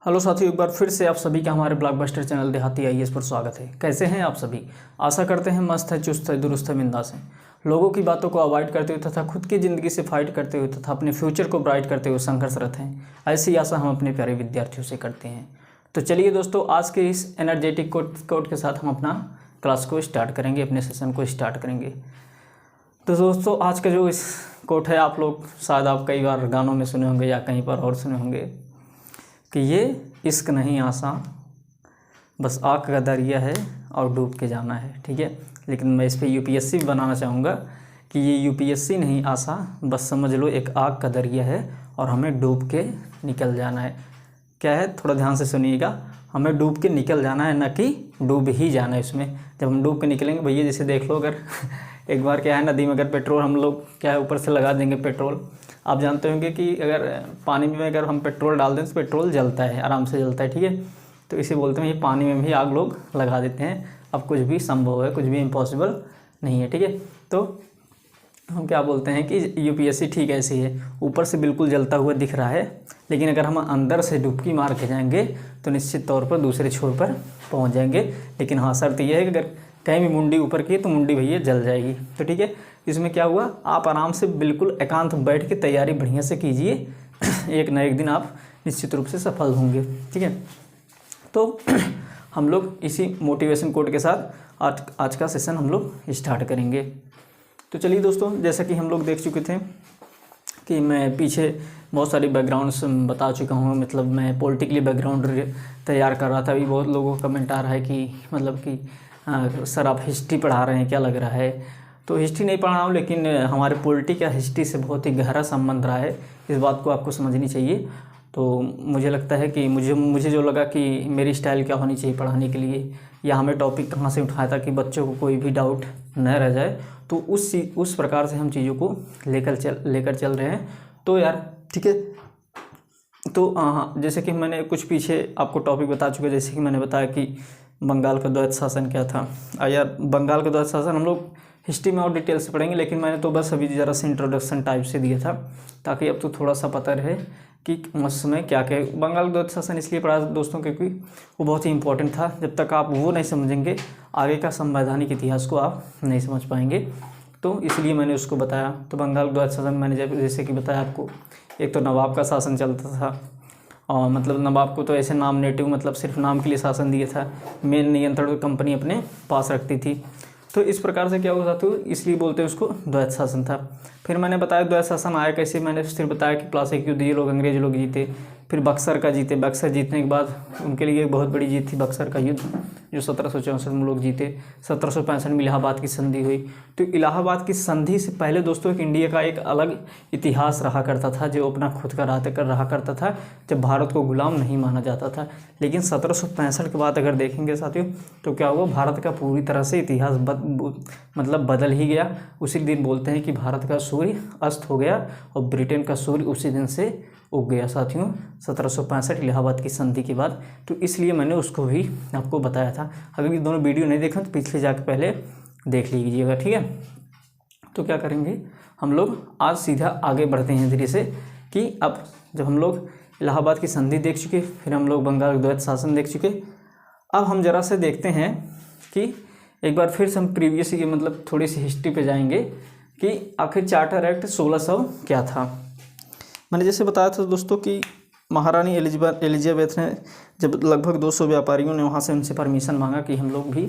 Hello साथियों, एक बार फिर से आप सभी का हमारे ब्लॉकबस्टर चैनल देहाती आईएएस पर स्वागत है। कैसे हैं आप सभी? आशा करते हैं मस्त है, चुस्त है, दुरुस्त है, बिंदास है। लोगों की बातों को अवॉइड करते हुए तथा खुद की ज़िंदगी से फाइट करते हुए तथा अपने फ्यूचर को ब्राइट करते हुए संघर्षरत हैं। ऐसी आशा हम अपने प्यारे विद्यार्थियों से करते हैं। तो चलिए दोस्तों, आज के इस एनर्जेटिक कोट के साथ हम अपना क्लास को स्टार्ट करेंगे, अपने सेशन को स्टार्ट करेंगे। तो दोस्तों, आज का जो इस कोट है, आप लोग शायद आप कई बार गानों में सुने होंगे या कहीं पर और सुने होंगे कि ये इश्क नहीं आसान, बस आग का दरिया है और डूब के जाना है। ठीक है, लेकिन मैं इस पर यूपीएससी भी बनाना चाहूँगा कि ये यूपीएससी नहीं आसान, बस समझ लो एक आग का दरिया है और हमें डूब के निकल जाना है। क्या है, थोड़ा ध्यान से सुनिएगा। हमें डूब के निकल जाना है, ना कि डूब ही जाना है इसमें। जब हम डूब के निकलेंगे भैया, जैसे देख लो, अगर एक बार क्या है, नदी में अगर पेट्रोल हम लोग क्या है ऊपर से लगा देंगे पेट्रोल, आप जानते होंगे कि अगर पानी में अगर हम पेट्रोल डाल दें तो पेट्रोल जलता है, आराम से जलता है। ठीक है, तो इसे बोलते हैं ये पानी में भी आग लोग लगा देते हैं। अब कुछ भी संभव है, कुछ भी इम्पॉसिबल नहीं है। ठीक है, तो हम क्या बोलते हैं कि यूपीएससी ठीक ऐसी है, ऊपर से बिल्कुल जलता हुआ दिख रहा है, लेकिन अगर हम अंदर से डुबकी मार के जाएंगे तो निश्चित तौर पर दूसरे छोर पर पहुंच जाएंगे। लेकिन हाँ, शर्त यह है कि अगर कहीं भी मुंडी ऊपर की तो मुंडी भैया जल जाएगी। तो ठीक है, इसमें क्या हुआ, आप आराम से बिल्कुल एकांत बैठ के तैयारी बढ़िया से कीजिए। एक ना एक दिन आप निश्चित रूप से सफल होंगे। ठीक है, तो हम लोग इसी मोटिवेशन कोट के साथ आज का सेशन हम लोग स्टार्ट करेंगे। तो चलिए दोस्तों, जैसा कि हम लोग देख चुके थे कि मैं पीछे बहुत सारी बैकग्राउंड्स बता चुका हूँ, मतलब मैं पॉलिटिकली बैकग्राउंड तैयार कर रहा था। अभी बहुत लोगों का कमेंट आ रहा है कि मतलब कि सर आप हिस्ट्री पढ़ा रहे हैं, क्या लग रहा है? तो हिस्ट्री नहीं पढ़ा हूँ, लेकिन हमारे पॉलिटी का हिस्ट्री से बहुत ही गहरा संबंध रहा है। इस बात को आपको समझनी चाहिए। तो मुझे लगता है कि मुझे जो लगा कि मेरी स्टाइल क्या होनी चाहिए पढ़ाने के लिए, या हमें टॉपिक कहाँ से उठाया था कि बच्चों को कोई भी डाउट न रह जाए, तो उस प्रकार से हम चीज़ों को लेकर चल रहे हैं। तो यार ठीक है, तो हाँ, जैसे कि मैंने कुछ पीछे आपको टॉपिक बता चुका, जैसे कि मैंने बताया कि बंगाल का द्वैत शासन क्या था। यार बंगाल का द्वैत शासन हम लोग हिस्ट्री में और डिटेल से पढ़ेंगे, लेकिन मैंने तो बस अभी ज़रा सा इंट्रोडक्शन टाइप से दिया था, ताकि अब तो थोड़ा सा पता रहे कि उस समय क्या क्या। बंगाल का द्वैत शासन इसलिए पढ़ा दोस्तों क्योंकि वो बहुत ही इंपॉर्टेंट था। जब तक आप वो नहीं समझेंगे, आगे का संवैधानिक इतिहास को आप नहीं समझ पाएंगे, तो इसलिए मैंने उसको बताया। तो बंगाल का द्वैत शासन मैंने जैसे कि बताया आपको, एक तो नवाब का शासन चलता था, और मतलब नवाब को तो ऐसे नाम नेटिव, मतलब सिर्फ नाम के लिए शासन दिया था, मेन नियंत्रण तो कंपनी अपने पास रखती थी। तो इस प्रकार से क्या होता था, इसलिए बोलते हैं उसको द्वैत शासन था। फिर मैंने बताया द्वैत शासन आया कैसे, मैंने फिर बताया कि प्लासी के युद्ध ये लोग अंग्रेज लोग जीते, फिर बक्सर का जीते। बक्सर जीतने के बाद उनके लिए एक बहुत बड़ी जीत थी बक्सर का युद्ध, जो 1764 में लोग जीते। 1765 में इलाहाबाद की संधि हुई। तो इलाहाबाद की संधि से पहले दोस्तों, एक इंडिया का एक अलग इतिहास रहा करता था, जो अपना खुद का रहा करता था, जब भारत को गुलाम नहीं माना जाता था। लेकिन 1765 के बाद अगर देखेंगे साथियों, तो क्या हुआ, भारत का पूरी तरह से इतिहास मतलब बदल ही गया। उसी दिन बोलते हैं कि भारत का सूर्य अस्त हो गया और ब्रिटेन का सूर्य उसी दिन से उग गया साथियों, 1765 इलाहाबाद की संधि के बाद। तो इसलिए मैंने उसको भी आपको बताया था। अगर ये दोनों वीडियो नहीं देखें तो पिछले जाकर पहले देख लीजिएगा। ठीक है, तो क्या करेंगे हम लोग, आज सीधा आगे बढ़ते हैं धीरे से, कि अब जब हम लोग इलाहाबाद की संधि देख चुके, फिर हम लोग बंगाल द्वैत शासन देख चुके, अब हम जरा से देखते हैं कि एक बार फिर से हम प्रीवियस की मतलब थोड़ी सी हिस्ट्री पे जाएंगे कि आखिर चार्टर एक्ट 1600 क्या था। मैंने जैसे बताया था दोस्तों कि महारानी एलिजाबेथ ने जब लगभग 200 व्यापारियों ने वहाँ से उनसे परमिशन मांगा कि हम लोग भी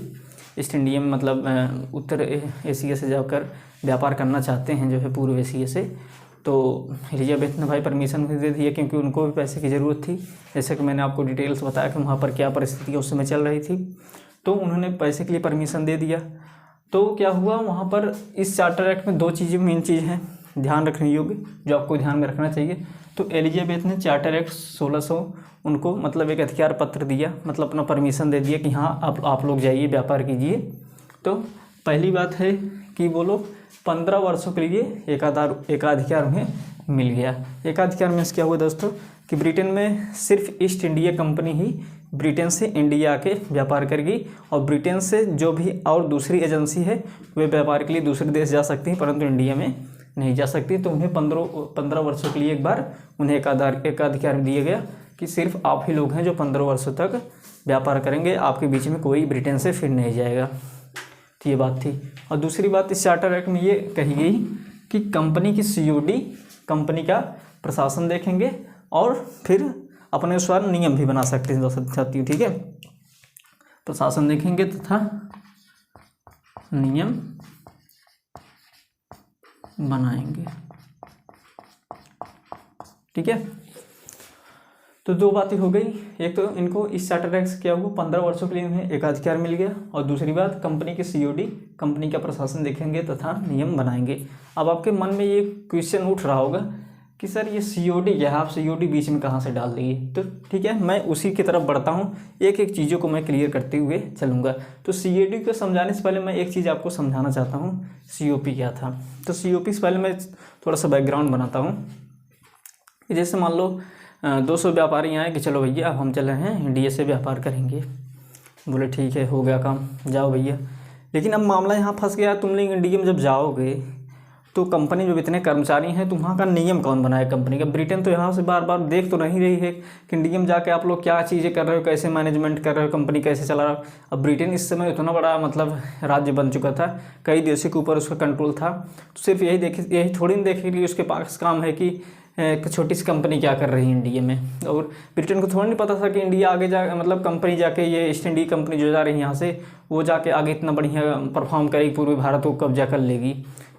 ईस्ट इंडिया में मतलब उत्तर एशिया से जाकर व्यापार करना चाहते हैं, जो है पूर्व एशिया से, तो एलिजाबेथ ने भाई परमिशन दे दिया, क्योंकि उनको भी पैसे की ज़रूरत थी। जैसे कि मैंने आपको डिटेल्स बताया कि वहाँ पर क्या परिस्थितियाँ उस समय चल रही थी, तो उन्होंने पैसे के लिए परमिशन दे दिया। तो क्या हुआ, वहाँ पर इस चार्टर एक्ट में दो चीज़ें मेन चीज़ हैं ध्यान रखने योग्य, जो आपको ध्यान में रखना चाहिए। तो एलिजाबेथ ने चार्टर एक्ट 1600 उनको मतलब एक अधिकार पत्र दिया, मतलब अपना परमिशन दे दिया कि हाँ आप लोग जाइए व्यापार कीजिए। तो पहली बात है कि वो लोग 15 वर्षों के लिए एकाधिकार उन्हें मिल गया। एकाधिकार मीन्स क्या हुआ दोस्तों, कि ब्रिटेन में सिर्फ ईस्ट इंडिया कंपनी ही ब्रिटेन से इंडिया आके व्यापार करेगी, और ब्रिटेन से जो भी और दूसरी एजेंसी है वे व्यापार के लिए दूसरे देश जा सकती हैं, परंतु इंडिया में नहीं जा सकती। तो उन्हें 15 वर्षों के लिए एक बार उन्हें एकाधिकार दिया गया कि सिर्फ आप ही लोग हैं जो 15 वर्षों तक व्यापार करेंगे, आपके बीच में कोई ब्रिटेन से फिर नहीं जाएगा। तो ये बात थी। और दूसरी बात इस चार्टर एक्ट में ये कही गई कि कंपनी की सीओडी, कंपनी का प्रशासन देखेंगे और फिर अपने अनुसार नियम भी बना सकते हैं साथियों, ठीक है। प्रशासन देखेंगे तथा नियम बनाएंगे, ठीक है। तो दो बातें हो गई, एक तो इनको इस चार्टर एक्ट से क्या हुआ, 15 वर्षों के लिए इन्हें एकाधिकार मिल गया, और दूसरी बात कंपनी के सीओडी, कंपनी का प्रशासन देखेंगे तथा नियम बनाएंगे। अब आपके मन में ये क्वेश्चन उठ रहा होगा कि सर ये सीओडी क्या है, आप सीओडी बीच में कहाँ से डाल दिए। तो ठीक है, मैं उसी की तरफ बढ़ता हूँ, एक एक चीज़ों को मैं क्लियर करते हुए चलूँगा। तो सीओडी को समझाने से पहले मैं एक चीज़ आपको समझाना चाहता हूँ, सीओपी क्या था। तो सीओपी से पहले मैं थोड़ा सा बैकग्राउंड बनाता हूँ। जैसे मान लो 200 व्यापारी आए कि चलो भैया अब हम चल रहे हैं इंडिया से व्यापार करेंगे। बोले ठीक है, हो गया काम, जाओ भैया। लेकिन अब मामला यहाँ फंस गया, तुम लोग इंडिया में जब जाओगे तो कंपनी में इतने कर्मचारी हैं, तो वहाँ का नियम कौन बनाए कंपनी का। ब्रिटेन तो यहाँ से बार बार देख तो नहीं रही है कि इंडिया में जाके आप लोग क्या चीज़ें कर रहे हो, कैसे मैनेजमेंट कर रहे हो, कंपनी कैसे चला रहा हो। अब ब्रिटेन इस समय इतना बड़ा मतलब राज्य बन चुका था, कई देशों के ऊपर उसका कंट्रोल था। तो सिर्फ यही थोड़ी नहीं देखे कि उसके पास काम है कि एक छोटी सी कंपनी क्या कर रही है इंडिया में। और ब्रिटेन को थोड़ा नहीं पता था कि इंडिया आगे जा मतलब कंपनी जाके ये ईस्ट इंडिया कंपनी जो जा रही है यहाँ से, वो जाके आगे इतना बढ़िया परफॉर्म करेगी, पूर्वी भारत को कब्जा कर लेगी।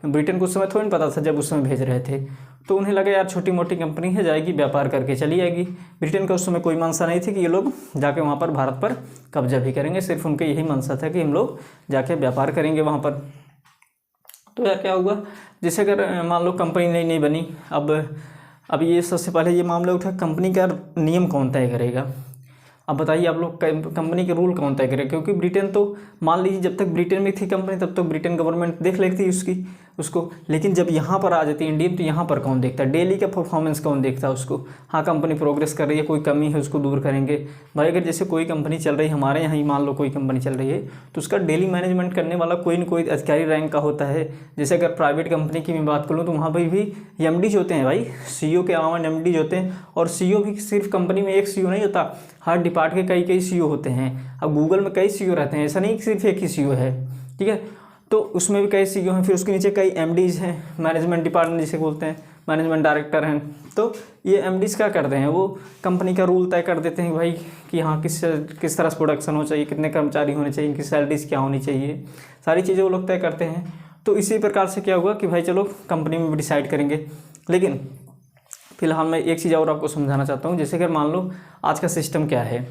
ब्रिटेन को उस समय थोड़ा नहीं पता था जब उस समय भेज रहे थे। तो उन्हें लगा यार छोटी मोटी कंपनी है, जाएगी व्यापार करके चली आएगी। ब्रिटेन का उस समय कोई मंशा नहीं थी कि ये लोग जाके वहाँ पर भारत पर कब्जा भी करेंगे, सिर्फ उनका यही मंशा था कि हम लोग जाके व्यापार करेंगे वहाँ पर। तो यार क्या हुआ, जैसे अगर मान लो कंपनी नहीं बनी, अब ये सबसे पहले ये मामला उठा कंपनी का नियम कौन तय करेगा। अब बताइए आप लोग कंपनी के रूल कौन तय करेगा, क्योंकि ब्रिटेन तो मान लीजिए जब तक ब्रिटेन में थी कंपनी तब तक ब्रिटेन गवर्नमेंट देख लेती उसको। लेकिन जब यहाँ पर आ जाती इंडिया में तो यहाँ पर कौन देखता है, डेली का परफॉर्मेंस कौन देखता है उसको। हाँ कंपनी प्रोग्रेस कर रही है, कोई कमी है उसको दूर करेंगे। भाई अगर जैसे कोई कंपनी चल रही है, हमारे यहाँ ही मान लो कोई कंपनी चल रही है, तो उसका डेली मैनेजमेंट करने वाला कोई न कोई अधिकारी रैंक का होता है। जैसे अगर प्राइवेट कंपनी की मैं बात करूँ तो वहाँ पर भी एमडी होते हैं भाई, सीईओ के अलावा एमडी होते हैं। और सीईओ भी सिर्फ कंपनी में एक सीईओ नहीं होता, हर डिपार्टमेंट के कई सीईओ होते हैं। अब गूगल में कई सीईओ रहते हैं, ऐसा नहीं कि सिर्फ एक ही सीईओ है, ठीक है। तो उसमें भी कई सीईओ हैं, फिर उसके नीचे कई एमडीज हैं, मैनेजमेंट डिपार्टमेंट जिसे बोलते हैं, मैनेजमेंट डायरेक्टर हैं। तो ये एमडीज क्या करते हैं, वो कंपनी का रूल तय कर देते हैं भाई कि हाँ किस तरह से प्रोडक्शन होना चाहिए, कितने कर्मचारी होने चाहिए, इनकी सैलरीज क्या होनी चाहिए, सारी चीज़ें वो लोग तय करते हैं। तो इसी प्रकार से क्या हुआ कि भाई चलो कंपनी में भी डिसाइड करेंगे। लेकिन फिलहाल मैं एक चीज़ और आपको समझाना चाहता हूँ। जैसे अगर मान लो आज का सिस्टम क्या है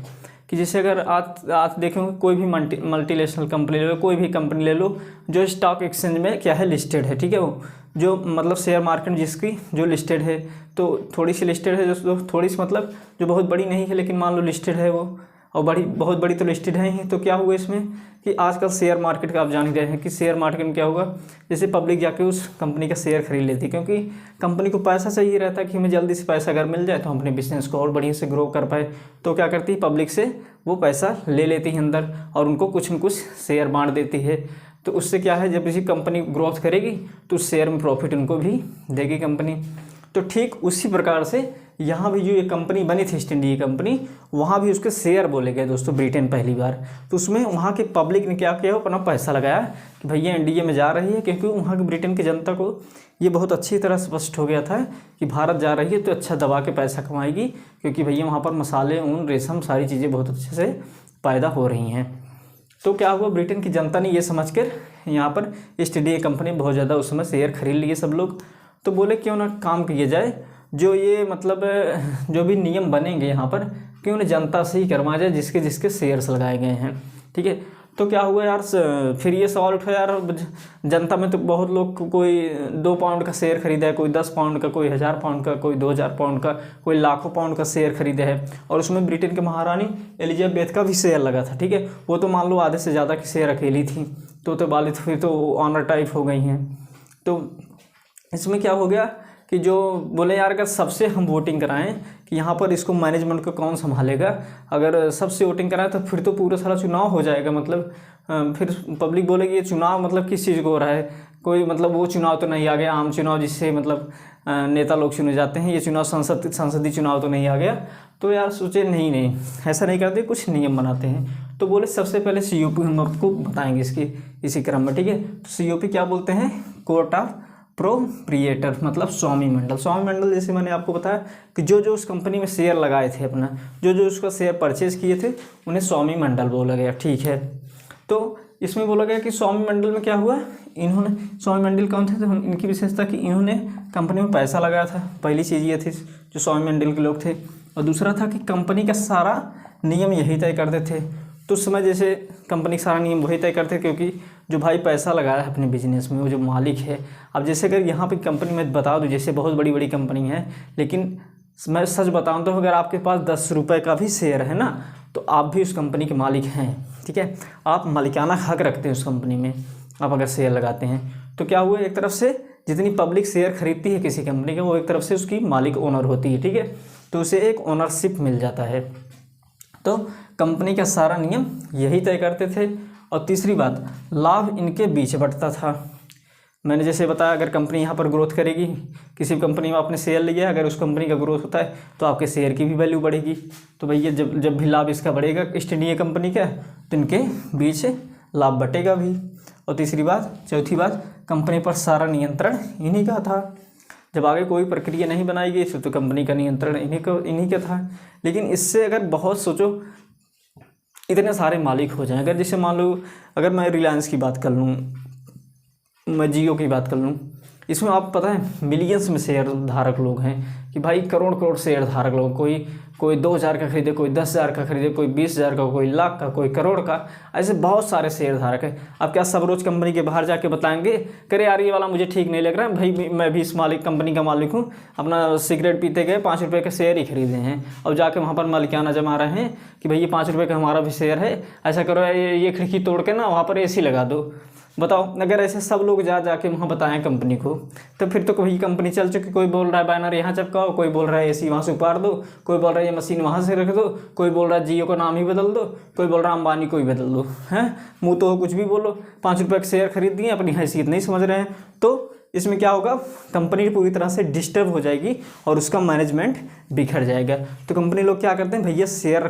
कि जैसे अगर आज देखोगे कोई भी मल्टीनेशनल कंपनी ले लो, कोई भी कंपनी ले लो जो स्टॉक एक्सचेंज में क्या है लिस्टेड है, ठीक है। वो जो मतलब शेयर मार्केट जिसकी जो लिस्टेड है, तो थोड़ी सी लिस्टेड है, जो थोड़ी सी मतलब जो बहुत बड़ी नहीं है, लेकिन मान लो लिस्टेड है वो, और बहुत बड़ी तो लिस्टेड है ही। तो क्या हुआ इसमें कि आजकल शेयर मार्केट का आप जान रहे हैं कि शेयर मार्केट में क्या होगा, जैसे पब्लिक जाके उस कंपनी का शेयर खरीद लेती है, क्योंकि कंपनी को पैसा चाहिए रहता है कि हमें जल्दी से पैसा अगर मिल जाए तो हम अपने बिजनेस को और बढ़िया से ग्रो कर पाए। तो क्या करती है, पब्लिक से वो पैसा ले लेती है अंदर और उनको कुछ न कुछ शेयर बांट देती है। तो उससे क्या है, जब किसी कंपनी ग्रोथ करेगी तो उस शेयर में प्रॉफिट उनको भी देगी कंपनी। तो ठीक उसी प्रकार से यहाँ भी जो ये कंपनी बनी थी ईस्ट इंडिया कंपनी, वहाँ भी उसके शेयर बोले गए दोस्तों ब्रिटेन पहली बार। तो उसमें वहाँ के पब्लिक ने क्या किया, अपना पैसा लगाया कि भैया इंडिया में जा रही है, क्योंकि वहाँ के ब्रिटेन की जनता को ये बहुत अच्छी तरह स्पष्ट हो गया था कि भारत जा रही है तो अच्छा दबा के पैसा कमाएगी, क्योंकि भैया वहाँ पर मसाले, ऊन, रेशम सारी चीज़ें बहुत अच्छे से पैदा हो रही हैं। तो क्या हुआ, ब्रिटेन की जनता ने ये समझ कर यहाँ पर ईस्ट इंडिया कंपनी बहुत ज़्यादा उस समय शेयर खरीद लिए सब लोग। तो बोले क्यों ना काम किया जाए, जो ये मतलब जो भी नियम बनेंगे यहाँ पर क्यों ना जनता से ही करवाया जाए जिसके जिसके शेयर्स लगाए गए हैं, ठीक है। तो क्या हुआ यार, फिर ये सवाल उठा यार, जनता में तो बहुत लोग, कोई 2 पाउंड का शेयर खरीदा है, कोई 10 पाउंड का, कोई 1000 पाउंड का, कोई 2000 पाउंड का, कोई लाखों पाउंड का शेयर खरीदा है। और उसमें ब्रिटेन के महारानी एलिजाबेथ का भी शेयर लगा था, ठीक है। वो तो मान लो आधे से ज़्यादा की शेयर अकेली थी, तो बालित फिर तो ऑनर टाइप हो गई हैं। तो इसमें क्या हो गया कि जो बोले यार अगर सबसे हम वोटिंग कराएं कि यहाँ पर इसको मैनेजमेंट को कौन संभालेगा, अगर सबसे वोटिंग कराएं तो फिर तो पूरा सारा चुनाव हो जाएगा। मतलब फिर पब्लिक बोलेगी ये चुनाव मतलब किस चीज़ को हो रहा है, कोई मतलब वो चुनाव तो नहीं आ गया आम चुनाव जिससे मतलब नेता लोग चुने जाते हैं, ये चुनाव संसदीय चुनाव तो नहीं आ गया। तो यार सोचे नहीं नहीं ऐसा नहीं करते, कुछ नियम बनाते हैं। तो बोले सबसे पहले COP हम आपको बताएंगे इसकी इसी क्रम में, ठीक है। तो COP क्या बोलते हैं, कोर्ट ऑफ प्रोप्रिएटर, मतलब स्वामी मंडल। स्वामी मंडल जैसे मैंने आपको बताया कि जो जो उस कंपनी में शेयर लगाए थे अपना, जो जो उसका शेयर परचेज किए थे, उन्हें स्वामी मंडल बोला गया, ठीक है। तो इसमें बोला गया कि स्वामी मंडल में क्या हुआ, इन्होंने, स्वामी मंडल कौन थे, तो इनकी विशेषता कि इन्होंने कंपनी में पैसा लगाया था, पहली चीज़ ये थी जो स्वामी मंडल के लोग थे। और दूसरा था कि कंपनी का सारा नियम यही तय करते थे। तो उस समय जैसे कंपनी का सारा नियम वही तय करते, क्योंकि जो भाई पैसा लगाया है अपने बिजनेस में वो जो मालिक है। अब जैसे अगर यहाँ पे कंपनी में बता दूँ, जैसे बहुत बड़ी बड़ी कंपनी है, लेकिन मैं सच बताऊँ तो अगर आपके पास 10 रुपये का भी शेयर है ना, तो आप भी उस कंपनी के मालिक हैं, ठीक है। आप मालिकाना हक रखते हैं उस कंपनी में, आप अगर शेयर लगाते हैं। तो क्या हुआ, एक तरफ से जितनी पब्लिक शेयर खरीदती है किसी कंपनी का, वो एक तरफ से उसकी मालिक ओनर होती है, ठीक है। तो उसे एक ओनरशिप मिल जाता है। तो कंपनी का सारा नियम यही तय करते थे। और तीसरी बात, लाभ इनके बीच बंटता था। मैंने जैसे बताया, अगर कंपनी यहाँ पर ग्रोथ करेगी, किसी कंपनी में आपने शेयर लिया, अगर उस कंपनी का ग्रोथ होता है तो आपके शेयर की भी वैल्यू बढ़ेगी। तो भैया जब भी लाभ इसका बढ़ेगा ईस्ट इंडिया कंपनी का, तो इनके बीच लाभ बटेगा भी। और तीसरी बात, चौथी बात, कंपनी पर सारा नियंत्रण इन्हीं का था। जब आगे कोई प्रक्रिया नहीं बनाई गई तो कंपनी का नियंत्रण इन्हीं का था। लेकिन इससे अगर बहुत सोचो, इतने सारे मालिक हो जाएं, अगर जैसे मान लो अगर मैं रिलायंस की बात कर लूँ, मैं जियो की बात कर लूँ, इसमें आप पता है मिलियंस में शेयर धारक लोग हैं कि भाई करोड़ करोड़ शेयर धारक लोग, कोई 2,000 का खरीदे, कोई 10,000 का खरीदे, कोई 20,000 का, कोई लाख का, कोई करोड़ का, ऐसे बहुत सारे शेयर धारक हैं। अब क्या सब रोज़ कंपनी के बाहर जाके बताएंगे, करे यार ये वाला मुझे ठीक नहीं लग रहा है भाई, मैं भी इस कंपनी का मालिक हूँ, अपना सिगरेट पीते गए 5 रुपये के शेयर ही खरीदे हैं, और जाके वहाँ पर मालिकाना जमा रहे हैं कि भाई ये 5 रुपये का हमारा भी शेयर है, ऐसा करो ये खिड़की तोड़ के ना वहाँ पर AC लगा दो। बताओ, अगर ऐसे सब लोग जाके वहाँ बताएं कंपनी को, तो फिर तो कोई कंपनी चल चुकी। कोई बोल रहा है बैनर यहाँ चिपकाओ, कोई बोल रहा है AC वहाँ से उतार दो, कोई बोल रहा है ये मशीन वहाँ से रख दो, कोई बोल रहा है जियो का नाम ही बदल दो, कोई बोल रहा है अंबानी को ही बदल दो। हैं, मुँह तो कुछ भी बोलो, 5 रुपये के शेयर खरीद दिए, अपनी हैसियत नहीं समझ रहे हैं। तो इसमें क्या होगा, कंपनी पूरी तरह से डिस्टर्ब हो जाएगी और उसका मैनेजमेंट बिखर जाएगा। तो कंपनी लोग क्या करते हैं, भैया शेयर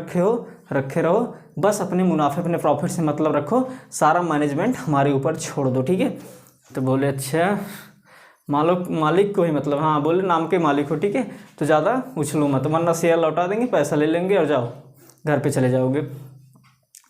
रखे रहो, बस अपने मुनाफे अपने प्रॉफिट से मतलब रखो, सारा मैनेजमेंट हमारे ऊपर छोड़ दो, ठीक है। तो बोले अच्छा मालिक को ही मतलब, हाँ बोले नाम के मालिक हो, ठीक है, तो ज़्यादा उछलो मत, वरना शेयर लौटा देंगे, पैसा ले लेंगे और जाओ घर पे चले जाओगे।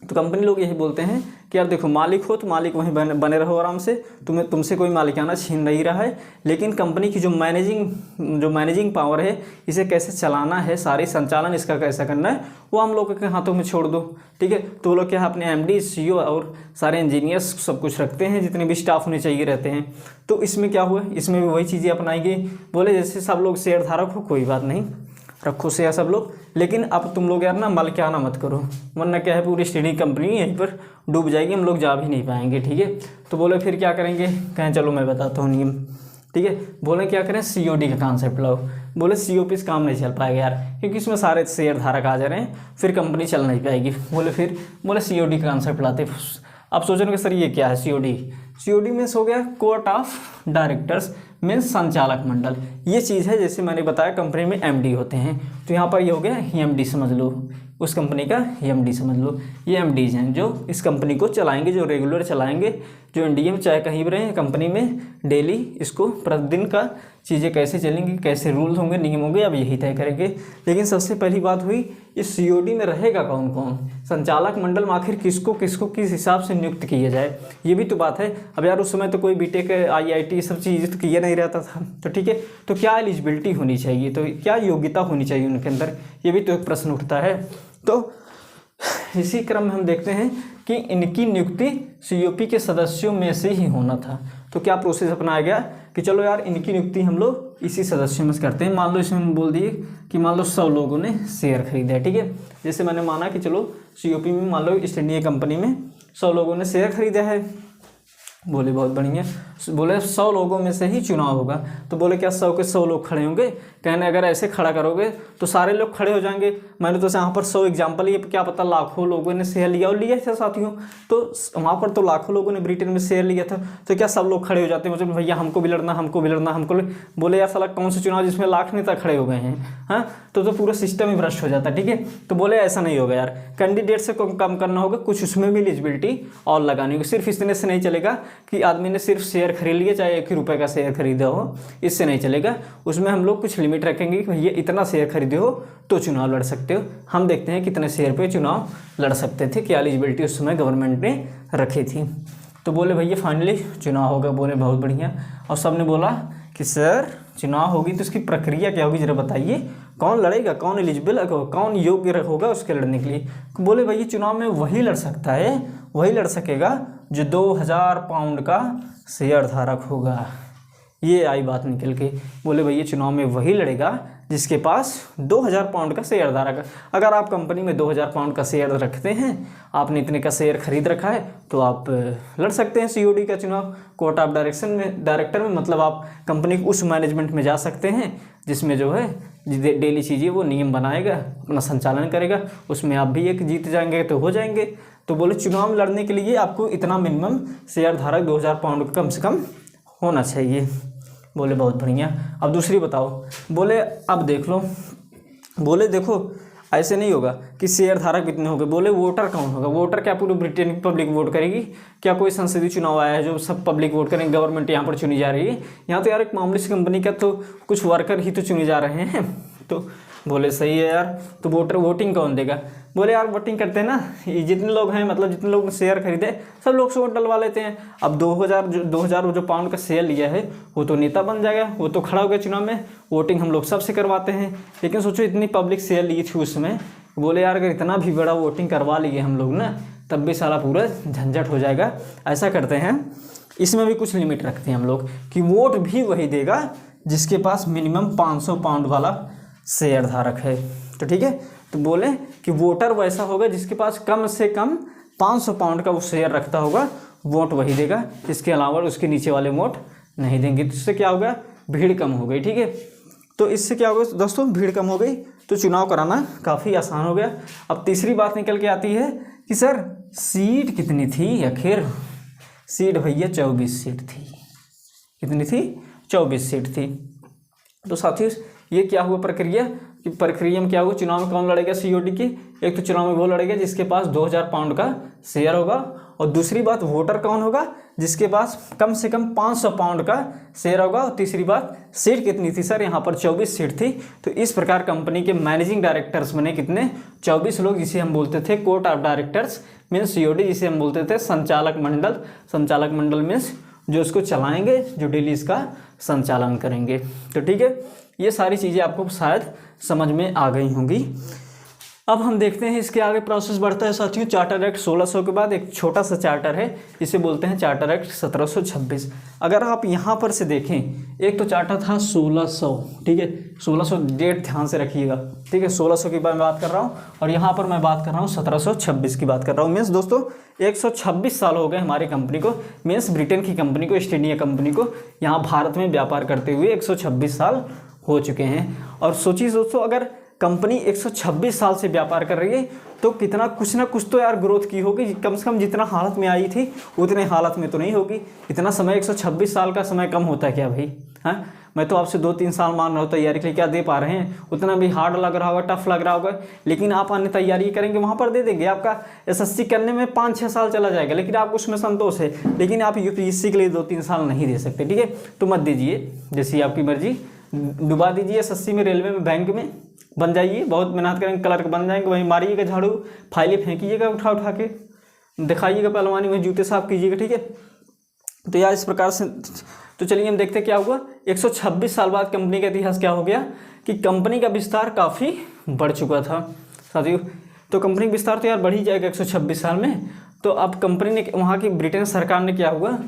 तो कंपनी लोग यही बोलते हैं कि यार देखो, मालिक हो तो मालिक वहीं बने रहो आराम से, तुमसे कोई मालिकाना छीन नहीं रहा है, लेकिन कंपनी की जो मैनेजिंग पावर है, इसे कैसे चलाना है, सारी संचालन इसका कैसा करना है, वो हम लोगों के हाथों में छोड़ दो, ठीक है। तो वो लोग क्या अपने MD CEO और सारे इंजीनियर्स सब कुछ रखते हैं, जितने भी स्टाफ होने चाहिए रहते हैं। तो इसमें क्या हुआ, इसमें भी वही चीज़ें अपनाई गई। बोले जैसे सब लोग शेयर धारक हो, कोई बात नहीं, रखो शेयर सब लोग, लेकिन अब तुम लोग यार ना मालिकाना मत करो, वरना क्या है पूरी स्टडी कंपनी यहीं पर डूब जाएगी, हम लोग जा भी नहीं पाएंगे, ठीक है। तो बोले फिर क्या करेंगे, कहें चलो मैं बताता हूँ नियम, ठीक है। बोले क्या करें, COD का कॉन्सेप्ट लाओ। बोले COP से काम नहीं चल पाएगा यार, क्योंकि इसमें सारे शेयर धारक आ जा रहे हैं, फिर कंपनी चल नहीं पाएगी। बोले COD का कॉन्सेप्ट लाते। अब सोच रहे हो कि सर ये क्या है COD मीन्स हो गया कोर्ट ऑफ डायरेक्टर्स, मीन्स संचालक मंडल। ये चीज़ है जैसे मैंने बताया कंपनी में MD होते हैं, तो यहाँ पर ये हो गया MD समझ लो, उस कंपनी का MD समझ लो। ये MDs हैं जो इस कंपनी को चलाएंगे, जो रेगुलर चलाएंगे, जो इंडिया में चाहे कहीं भी रहें, कंपनी में डेली इसको प्रतिदिन का चीज़ें कैसे चलेंगी, कैसे रूल होंगे, नियम होंगे, अब यही तय करेंगे। लेकिन सबसे पहली बात हुई, इस COD में रहेगा कौन कौन, संचालक मंडल में आखिर किसको किस हिसाब से नियुक्त किया जाए, ये भी तो बात है। अब यार उस समय तो कोई BTech IIT सब चीज़ तो किया नहीं रहता था, तो ठीक है, तो क्या एलिजिबिलिटी होनी चाहिए, तो क्या योग्यता होनी चाहिए उनके अंदर, ये भी तो एक प्रश्न उठता है। तो इसी क्रम में हम देखते हैं कि इनकी नियुक्ति COP के सदस्यों में से ही होना था। तो क्या प्रोसेस अपनाया गया कि चलो यार इनकी नियुक्ति हम लोग इसी सदस्यों में से करते हैं। मान लो इसमें बोल दिए कि मान लो 100 लोगों ने शेयर खरीदा है, ठीक है। जैसे मैंने माना कि चलो COP में मान लो ईस्ट इंडिया कंपनी में 100 लोगों ने शेयर खरीदा है, बोले बहुत बढ़िया। बोले 100 लोगों में से ही चुनाव होगा। तो बोले क्या 100 के 100 लोग खड़े होंगे? कहने अगर ऐसे खड़ा करोगे तो सारे लोग खड़े हो जाएंगे। मैंने तो यहाँ पर 100 एग्जाम्पल, ये क्या पता लाखों लोगों ने शेयर लिया और लिया था साथियों। तो वहाँ पर तो लाखों लोगों ने ब्रिटेन में शेयर लिया था, तो क्या सब लोग खड़े हो जाते हैं मतलब भैया हमको भी लड़ना, हमको भी लड़ना, हमको। बोले यार साला कौन सा चुनाव जिसमें लाख नेता खड़े हो गए हैं? हाँ, तो पूरा सिस्टम ही भ्रष्ट हो जाता है। ठीक है, तो बोले ऐसा नहीं होगा यार, कैंडिडेट से कम करना होगा, कुछ उसमें भी एलिजिबिलिटी और लगानी होगी। सिर्फ इतने से नहीं चलेगा कि आदमी ने सिर्फ शेयर खरीद लिया, चाहे 1 रुपये का शेयर खरीदा हो, इससे नहीं चलेगा। उसमें हम लोग कुछ लिमिट रखेंगे कि भैया इतना शेयर खरीदे हो तो चुनाव लड़ सकते हो। हम देखते हैं कितने शेयर पे चुनाव लड़ सकते थे, क्या एलिजिबिलिटी उस समय गवर्नमेंट ने रखी थी। तो बोले भैया फाइनली चुनाव होगा। बोले बहुत बढ़िया। और सब ने बोला कि सर चुनाव होगी तो इसकी प्रक्रिया क्या होगी, जरा बताइए, कौन लड़ेगा, कौन एलिजिबल, कौन योग्य होगा उसके लड़ने के लिए? बोले भैया चुनाव में वही लड़ सकता है, वही लड़ सकेगा जो 2000 पाउंड का शेयर धारक होगा। ये आई बात निकल के। बोले भैया चुनाव में वही लड़ेगा जिसके पास 2000 पाउंड का शेयर धारक है। अगर आप कंपनी में 2000 पाउंड का शेयर रखते हैं, आपने इतने का शेयर खरीद रखा है, तो आप लड़ सकते हैं सीओडी का चुनाव कोर्ट ऑफ डायरेक्टर में। मतलब आप कंपनी के उस मैनेजमेंट में जा सकते हैं जिसमें जो है डेली चीज़ें वो नियम बनाएगा, अपना संचालन करेगा, उसमें आप भी एक जीत जाएंगे तो हो जाएंगे। तो बोले चुनाव लड़ने के लिए आपको इतना मिनिमम शेयर धारक 2000 पाउंड का कम से कम होना चाहिए। बोले बहुत बढ़िया। अब दूसरी बताओ। बोले अब देख लो। बोले देखो ऐसे नहीं होगा कि शेयर धारक कितने होंगे। बोले वोटर कौन होगा? वोटर क्या पूरी ब्रिटेन की पब्लिक वोट करेगी? क्या कोई संसदीय चुनाव आया है जो सब पब्लिक वोट करेंगे? गवर्नमेंट यहाँ पर चुनी जा रही है। यहाँ तो यार एक मामूली सी कंपनी का तो कुछ वर्कर ही तो चुने जा रहे हैं। तो बोले सही है यार, तो वोटिंग कौन देगा? बोले यार वोटिंग करते हैं ना, ये जितने लोग हैं, मतलब जितने लोग शेयर खरीदे सब लोग से वोट डलवा लेते हैं। अब 2000 जो पाउंड का शेयर लिया है वो तो नेता बन जाएगा, वो तो खड़ा हो गया चुनाव में। वोटिंग हम लोग सबसे करवाते हैं। लेकिन सोचो इतनी पब्लिक शेयर ली थी उसमें। बोले यार अगर इतना भी बड़ा वोटिंग करवा लिए हम लोग ना, तब भी सारा पूरा झंझट हो जाएगा। ऐसा करते हैं, इसमें भी कुछ लिमिट रखते हैं हम लोग कि वोट भी वही देगा जिसके पास मिनिमम 500 पाउंड वाला शेयर धारक है। तो ठीक है, तो बोले कि वोटर वैसा होगा जिसके पास कम से कम 500 पाउंड का वो शेयर रखता होगा, वोट वही देगा। इसके अलावा उसके नीचे वाले वोट नहीं देंगे। तो इससे क्या होगा? भीड़ कम हो गई। ठीक है, तो इससे क्या होगा दोस्तों? भीड़ कम हो गई तो चुनाव कराना काफ़ी आसान हो गया। अब तीसरी बात निकल के आती है कि सर सीट कितनी थी आखिर? सीट भैया 24 सीट थी। कितनी थी? 24 सीट थी। तो साथियों ये क्या हुआ प्रक्रिया कि प्रक्रिया में क्या हुआ? चुनाव में कौन लड़ेगा सीओडी की? एक तो चुनाव में वो लड़ेगा जिसके पास 2000 पाउंड का शेयर होगा, और दूसरी बात वोटर कौन होगा? जिसके पास कम से कम 500 पाउंड का शेयर होगा। और तीसरी बात सीट कितनी थी सर? यहाँ पर 24 सीट थी। तो इस प्रकार कंपनी के मैनेजिंग डायरेक्टर्स बने कितने? 24 लोग, जिसे हम बोलते थे court of directors means COD, जिसे हम बोलते थे संचालक मंडल। संचालक मंडल मीन्स जो इसको चलाएंगे, जो डेली इसका संचालन करेंगे। तो ठीक है, ये सारी चीज़ें आपको शायद समझ में आ गई होंगी। अब हम देखते हैं इसके आगे प्रोसेस बढ़ता है साथियों। चार्टर एक्ट 1600 के बाद एक छोटा सा चार्टर है, इसे बोलते हैं चार्टर एक्ट 1726। अगर आप यहाँ पर से देखें, एक तो चार्टर था 1600, ठीक है, 1600 डेट ध्यान से रखिएगा, ठीक है, 1600 की बात कर रहा हूँ, और यहाँ पर मैं बात कर रहा हूँ 1726 की बात कर रहा हूँ। मीन्स दोस्तों 126 साल हो गए हमारी कंपनी को, मीन्स ब्रिटेन की कंपनी को, ईस्ट इंडिया कंपनी को यहाँ भारत में व्यापार करते हुए 126 साल हो चुके हैं। और सोचिए दोस्तों, अगर कंपनी 126 साल से व्यापार कर रही है तो कितना कुछ ना कुछ तो यार ग्रोथ की होगी। कम से कम जितना हालत में आई थी उतने हालत में तो नहीं होगी। इतना समय 126 साल का समय कम होता है क्या भाई? हाँ, मैं तो आपसे 2-3 साल मान रहा हूँ तैयारी के लिए, क्या दे पा रहे हैं? उतना भी हार्ड लग रहा होगा, टफ लग रहा होगा, लेकिन आप अन्य तैयारी करेंगे वहाँ पर दे देंगे। आपका एसएससी करने में 5-6 साल चला जाएगा, लेकिन आपको उसमें संतोष है, लेकिन आप यूपीएससी के लिए 2-3 साल नहीं दे सकते, ठीक है? तो मत दीजिए, जैसी आपकी मर्जी, डुबा दीजिए एसएससी में, रेलवे में, बैंक में बन जाइए, बहुत मेहनत करेंगे, क्लर्क बन जाएंगे, वहीं मारिएगा झाड़ू, फाइलें फेंकीजिएगा उठा उठा के, दिखाइएगा पहलवानी, वहीं जूते साफ कीजिएगा, ठीक है? तो यार इस प्रकार से, तो चलिए हम देखते हैं क्या हुआ। 126 साल बाद कंपनी का इतिहास क्या हो गया कि कंपनी का विस्तार काफ़ी बढ़ चुका था साथियों। तो कंपनी का विस्तार तो यार बढ़ ही जाएगा 126 साल में। तो अब कंपनी ने, वहाँ की ब्रिटेन सरकार ने क्या हुआ,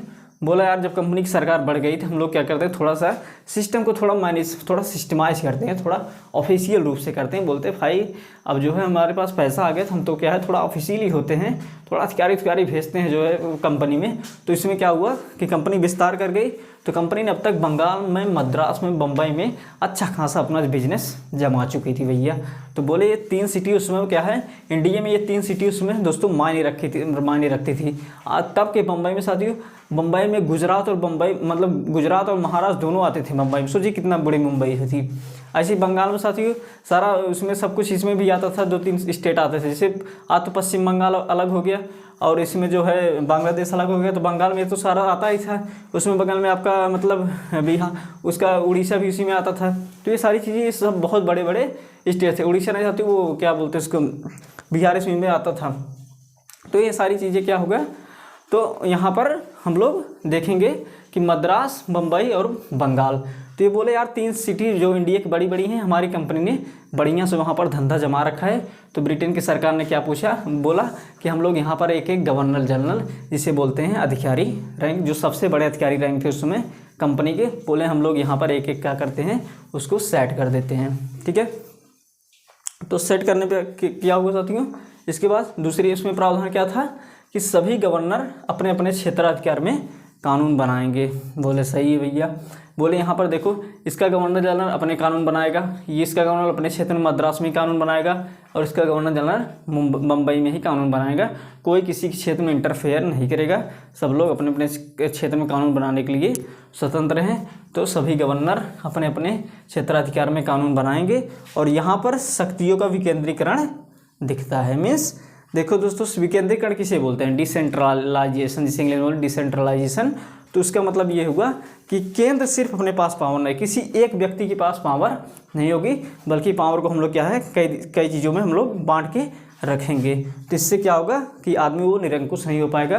बोला यार जब कंपनी की सरकार बढ़ गई तो हम लोग क्या करते हैं, थोड़ा सा सिस्टम को थोड़ा सिस्टमाइज करते हैं, थोड़ा ऑफिशियल रूप से करते हैं। बोलते हैं भाई अब जो है हमारे पास पैसा आ गया तो हम तो क्या है थोड़ा ऑफिशियली होते हैं, थोड़ा अधिकारी भेजते हैं जो है कंपनी में। तो इसमें क्या हुआ कि कंपनी विस्तार कर गई, तो कंपनी ने अब तक बंगाल में, मद्रास में, बम्बई में अच्छा खासा अपना बिजनेस जमा चुकी थी भैया। तो बोले ये 3 सिटी उसमें क्या है, इंडिया में ये 3 सिटी उसमें दोस्तों मायने रखती थी। तब के बम्बई में साथियों, बम्बई में गुजरात और बम्बई मतलब गुजरात और महाराष्ट्र दोनों आते थे बम्बई में। सोचिए कितना बड़ी मुंबई थी। ऐसे बंगाल में साथियों सारा उसमें सब कुछ इसमें भी आता था, 2-3 स्टेट आते थे। जैसे आज तो पश्चिम बंगाल अलग हो गया और इसमें जो है बांग्लादेश अलग हो गया। तो बंगाल में तो सारा आता ही था, उसमें बंगाल में आपका मतलब बिहार, उसका उड़ीसा भी उसी में आता था। तो ये सारी चीज़ें सब बहुत बड़े बड़े स्टेट थे। उड़ीसा नहीं आती, वो क्या बोलते हैं उसको, बिहार इसमें में आता था। तो ये सारी चीज़ें क्या होगा, तो यहाँ पर हम लोग देखेंगे कि मद्रास, बम्बई और बंगाल। तो ये बोले यार 3 सिटी जो इंडिया की बड़ी बड़ी हैं, हमारी कंपनी ने बढ़िया से वहाँ पर धंधा जमा रखा है। तो ब्रिटेन की सरकार ने क्या बोला कि हम लोग यहाँ पर एक गवर्नर जनरल, जिसे बोलते हैं अधिकारी रैंक, जो सबसे बड़े अधिकारी रैंक थे उस समय कंपनी के, बोले हम लोग यहाँ पर एक क्या करते हैं, उसको सेट कर देते हैं। ठीक है, तो सेट करने पर क्या हुआ साथियों, इसके बाद दूसरी इसमें प्रावधान क्या था कि सभी गवर्नर अपने अपने क्षेत्राधिकार में कानून बनाएंगे। बोले सही है भैया। बोले यहाँ पर देखो, इसका गवर्नर जनरल अपने कानून बनाएगा, ये इसका गवर्नर अपने क्षेत्र में मद्रास में कानून बनाएगा, और इसका गवर्नर जनरल मुंबई में ही कानून बनाएगा। कोई किसी के क्षेत्र में इंटरफेयर नहीं करेगा, सब लोग अपने अपने क्षेत्र में कानून बनाने के लिए स्वतंत्र हैं। तो सभी गवर्नर अपने अपने क्षेत्राधिकार में कानून बनाएंगे और यहाँ पर शक्तियों का विकेंद्रीकरण दिखता है। मीन्स देखो दोस्तों, विकेंद्रीकरण किसे बोलते हैं, डिसेंट्रलाइजेशन, जिसे इंग्लिश में बोलते हैं डिसेंट्रलाइजेशन। तो उसका मतलब ये हुआ कि केंद्र सिर्फ अपने पास पावर नहीं, किसी एक व्यक्ति के पास पावर नहीं होगी, बल्कि पावर को हम लोग क्या है कई चीज़ों में हम लोग बांट के रखेंगे। तो इससे क्या होगा कि आदमी वो निरंकुश नहीं हो पाएगा,